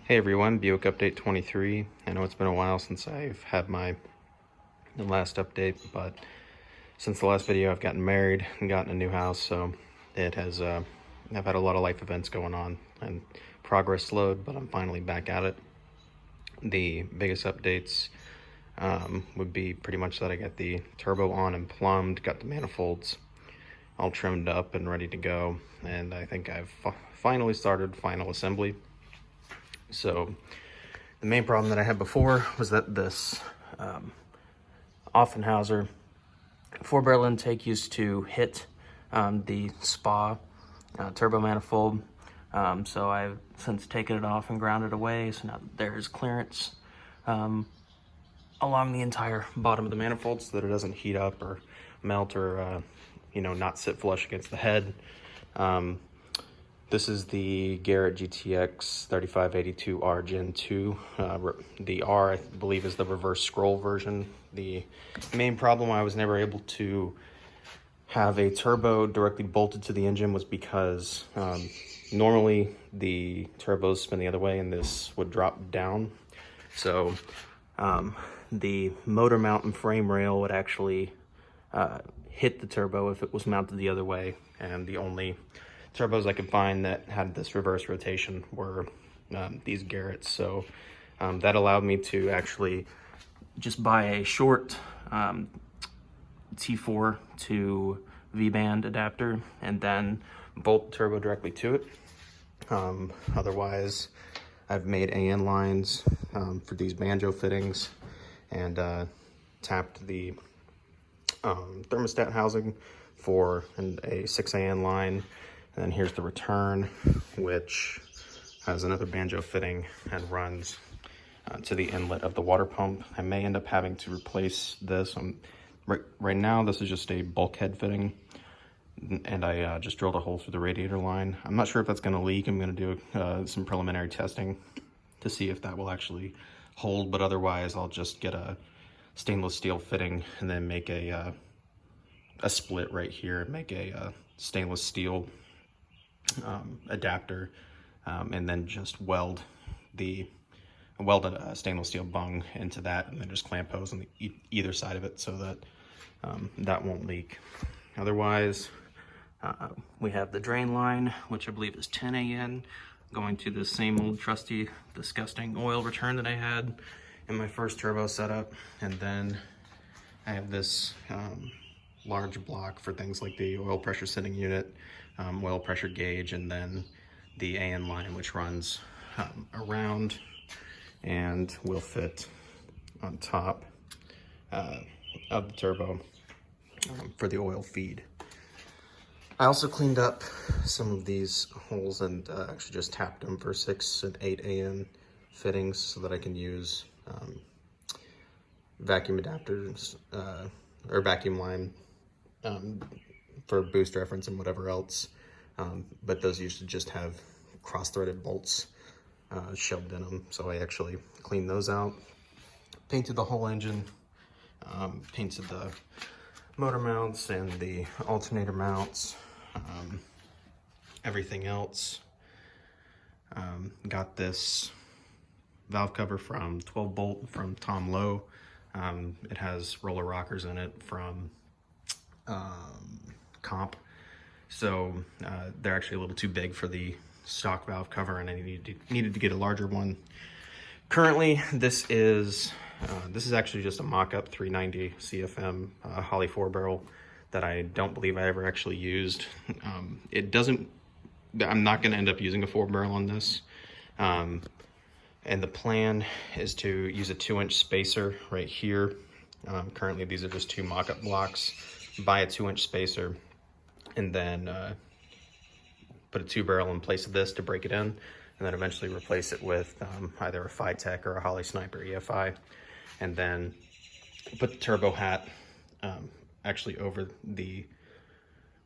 Hey everyone, Buick update 23. I know it's been a while since I've had the last update, but since the last video I've gotten married and gotten a new house, so it has, I've had a lot of life events going on and progress slowed, but I'm finally back at it. The biggest updates would be pretty much that I got the turbo on and plumbed, got the manifolds all trimmed up and ready to go, and I think I've finally started final assembly. So the main problem that I had before was that this Offenhauser 4-barrel intake used to hit the SPA turbo manifold. So I've since taken it off and ground it away. So now there's clearance along the entire bottom of the manifold so that it doesn't heat up or melt or, not sit flush against the head. This is the Garret GTX3582R Gen 2. The R, I believe, is the reverse scroll version. The main problem I was never able to have a turbo directly bolted to the engine was because normally the turbos spin the other way and this would drop down. So the motor mount and frame rail would actually hit the turbo if it was mounted the other way, and the only turbos I could find that had this reverse rotation were these Garretts. So that allowed me to actually just buy a short T4 to V-band adapter and then bolt the turbo directly to it. Otherwise, I've made AN lines for these banjo fittings and tapped the thermostat housing for a 6 AN line. And then here's the return, which has another banjo fitting and runs to the inlet of the water pump. I may end up having to replace this. Right now, this is just a bulkhead fitting, and I just drilled a hole through the radiator line. I'm not sure if that's going to leak. I'm going to do some preliminary testing to see if that will actually hold, but otherwise I'll just get a stainless steel fitting and then make a split right here and make a stainless steel adapter, and then just weld a stainless steel bung into that, and then just clamp hose on either side of it so that that won't leak. Otherwise, we have the drain line, which I believe is 10 AN, going to the same old trusty, disgusting oil return that I had in my first turbo setup. And then I have this large block for things like the oil pressure sitting unit, oil pressure gauge, and then the AN line, which runs around and will fit on top of the turbo for the oil feed. I also cleaned up some of these holes and actually just tapped them for 6 and 8 AN fittings so that I can use vacuum adapters or vacuum line for boost reference and whatever else, but those used to just have cross-threaded bolts shoved in them, so I actually cleaned those out, painted the whole engine, painted the motor mounts and the alternator mounts, everything else. Got this valve cover from 12 Bolt from Tom Lowe. It has roller rockers in it from Comp, so they're actually a little too big for the stock valve cover, and I needed to get a larger one. Currently, this is actually just a mock-up 390 CFM Holley 4-barrel that I don't believe I ever actually used. I'm not going to end up using a 4-barrel on this, and the plan is to use a 2-inch spacer right here. Currently, these are just 2 mock-up blocks. Buy a 2-inch spacer, and then put a 2-barrel in place of this to break it in, and then eventually replace it with either a Phi-Tech or a Holley Sniper EFI, and then put the turbo hat actually over the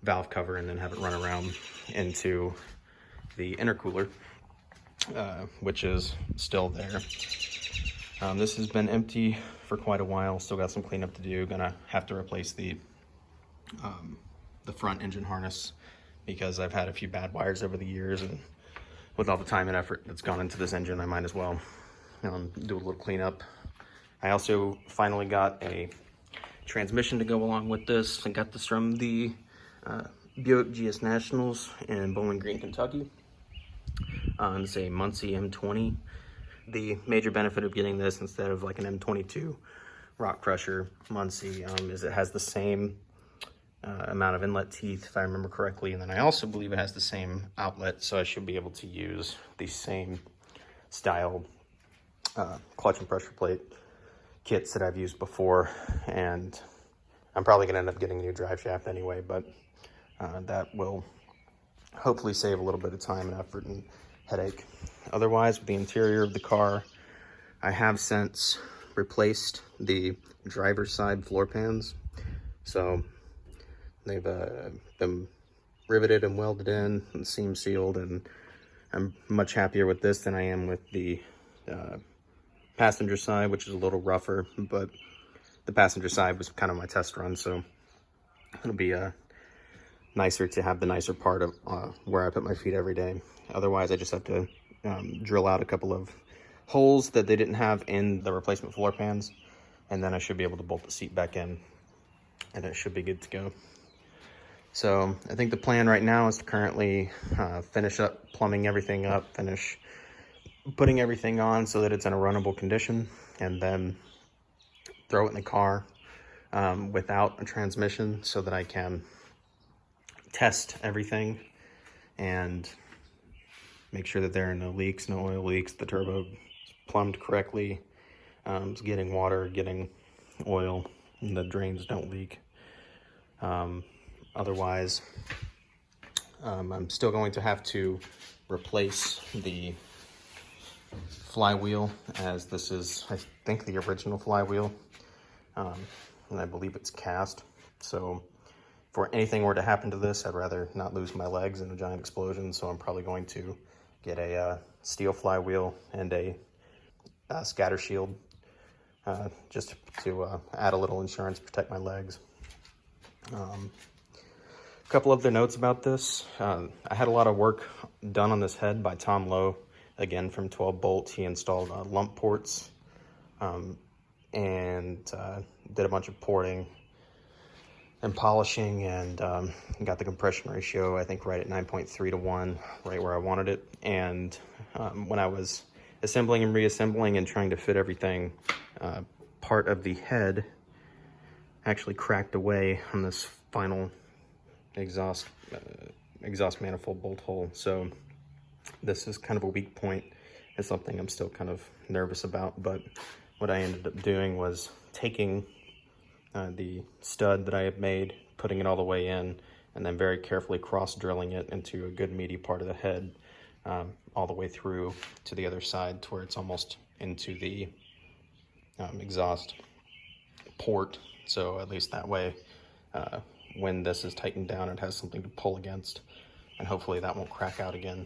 valve cover, and then have it run around into the intercooler, which is still there. This has been empty for quite a while. Still got some cleanup to do. Gonna have to replace the front engine harness because I've had a few bad wires over the years, and with all the time and effort that's gone into this engine, I might as well do a little cleanup. I also finally got a transmission to go along with this. I got this from the Buick GS Nationals in Bowling Green, Kentucky. It's a Muncie M20. The major benefit of getting this instead of like an M22 Rock Crusher Muncie is it has the same amount of inlet teeth, if I remember correctly, and then I also believe it has the same outlet, so I should be able to use the same style clutch and pressure plate kits that I've used before. And I'm probably gonna end up getting a new drive shaft anyway, but that will hopefully save a little bit of time and effort and headache. Otherwise, with the interior of the car, I have since replaced the driver's side floor pans. So they've been riveted and welded in and seam sealed, and I'm much happier with this than I am with the passenger side, which is a little rougher, but the passenger side was kind of my test run, so it'll be nicer to have the nicer part of where I put my feet every day. Otherwise, I just have to drill out a couple of holes that they didn't have in the replacement floor pans, and then I should be able to bolt the seat back in, and it should be good to go. So I think the plan right now is to currently finish up plumbing everything up, finish putting everything on so that it's in a runnable condition, and then throw it in the car without a transmission so that I can test everything and make sure that there are no leaks, no oil leaks, the turbo is plumbed correctly, it's getting water, getting oil, and the drains don't leak. Otherwise, I'm still going to have to replace the flywheel, as this is, I think, the original flywheel, and I believe it's cast. So if anything were to happen to this, I'd rather not lose my legs in a giant explosion, so I'm probably going to get a steel flywheel and a scatter shield, just to add a little insurance, protect my legs. A couple other notes about this. I had a lot of work done on this head by Tom Lowe, again from 12 Bolt. He installed lump ports and did a bunch of porting and polishing, and got the compression ratio, I think, right at 9.3 to 1, right where I wanted it. And when I was assembling and reassembling and trying to fit everything, part of the head actually cracked away on this final exhaust manifold bolt hole. So this is kind of a weak point. It's something I'm still kind of nervous about, but what I ended up doing was taking the stud that I had made, putting it all the way in, and then very carefully cross drilling it into a good meaty part of the head, all the way through to the other side to where it's almost into the exhaust port. So at least that way, when this is tightened down, it has something to pull against, and hopefully that won't crack out again.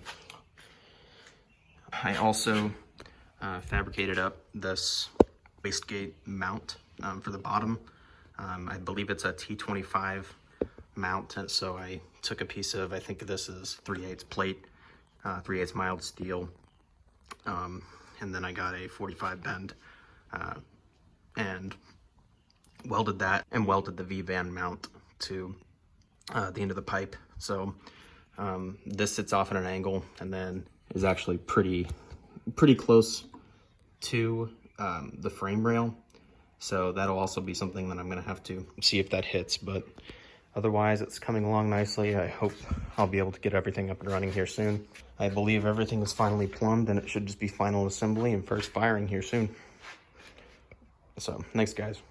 I also fabricated up this wastegate mount for the bottom. I believe it's a T25 mount, and so I took a piece of, I think this is 3/8 plate, 3/8 mild steel, and then I got a 45 bend and welded that, and welded the V-band mount to the end of the pipe. So this sits off at an angle and then is actually pretty close to the frame rail. So that'll also be something that I'm gonna have to see if that hits, but otherwise it's coming along nicely. I hope I'll be able to get everything up and running here soon. I believe everything is finally plumbed, and it should just be final assembly and first firing here soon. So thanks, guys.